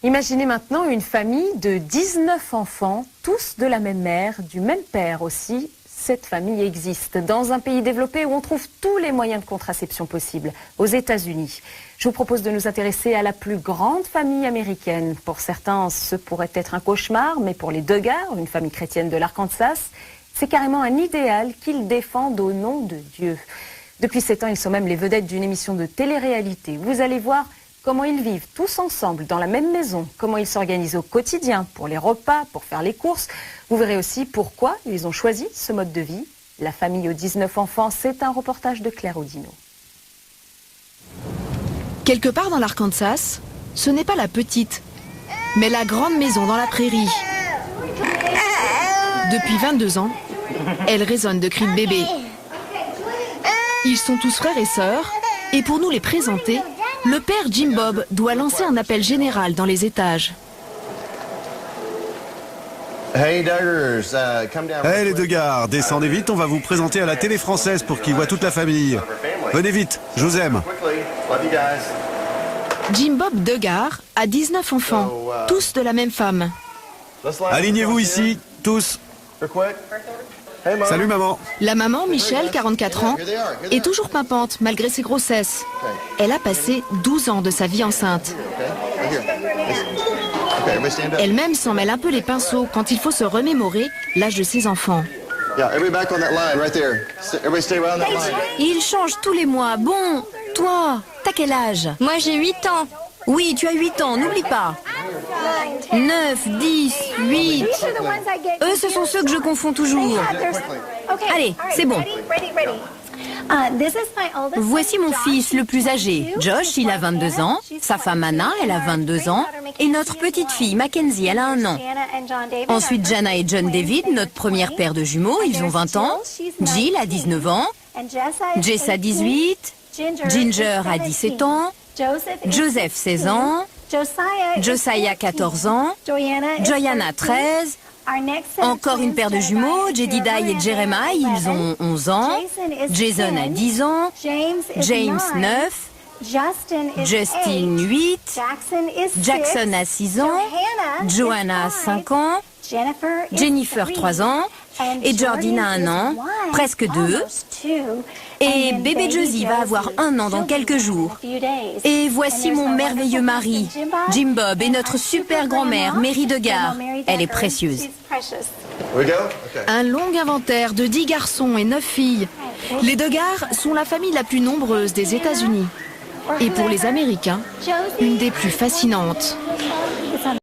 Imaginez maintenant une famille de 19 enfants, tous de la même mère, du même père aussi. Cette famille existe dans un pays développé où on trouve tous les moyens de contraception possibles, aux États-Unis. Je vous propose de nous intéresser à la plus grande famille américaine. Pour certains, ce pourrait être un cauchemar, mais pour les Duggar, une famille chrétienne de l'Arkansas, c'est carrément un idéal qu'ils défendent au nom de Dieu. Depuis 7 ans, ils sont même les vedettes d'une émission de télé-réalité. Vous allez voir comment ils vivent tous ensemble dans la même maison, comment ils s'organisent au quotidien pour les repas, pour faire les courses. Vous verrez aussi pourquoi ils ont choisi ce mode de vie. La famille aux 19 enfants, c'est un reportage de Claire Audino. Quelque part dans l'Arkansas, ce n'est pas la petite, mais la grande maison dans la prairie. Depuis 22 ans, elle résonne de cris de bébé. Ils sont tous frères et sœurs, et pour nous les présenter, le père Jim Bob doit lancer un appel général dans les étages. Hey les Duggar, descendez vite, on va vous présenter à la télé française pour qu'ils voient toute la famille. Venez vite, je vous aime. Jim Bob Duggar a 19 enfants, tous de la même femme. Alignez-vous ici, tous. Salut maman. La maman, Michelle, 44 ans, est toujours pimpante malgré ses grossesses. Elle a passé 12 ans de sa vie enceinte. Elle-même s'en mêle un peu les pinceaux quand il faut se remémorer l'âge de ses enfants. Il change tous les mois. Bon, toi, t'as quel âge? Moi j'ai 8 ans. Oui, tu as 8 ans, n'oublie pas. 9, 10, 8. Eux, ce sont ceux que je confonds toujours. Allez, c'est bon. Voici mon fils le plus âgé. Josh, il a 22 ans. Sa femme Anna, elle a 22 ans. Et notre petite fille, Mackenzie, elle a 1 an. Ensuite, Jana et John David, notre première paire de jumeaux, ils ont 20 ans. Jill a 19 ans. Jess a 18. Ginger a 17 ans. Joseph, 16 ans. Josiah, 14 ans. Joyanna, 13. Encore une paire de jumeaux, Jedidiah et Jeremiah, ils ont 11 ans. Jason a 10 ans. James, 9. Justin, 8. Jackson a 6 ans. Joanna a 5 ans. Jennifer, 3 ans. Et Jordina, 1 an. Presque 2. Et bébé Josie va avoir 1 an dans quelques jours. Et voici mon merveilleux mari, Jim Bob, et notre super grand-mère, Mary Duggar. Elle est précieuse. Un long inventaire de 10 garçons et 9 filles. Les Duggar sont la famille la plus nombreuse des États-Unis. Et pour les Américains, une des plus fascinantes.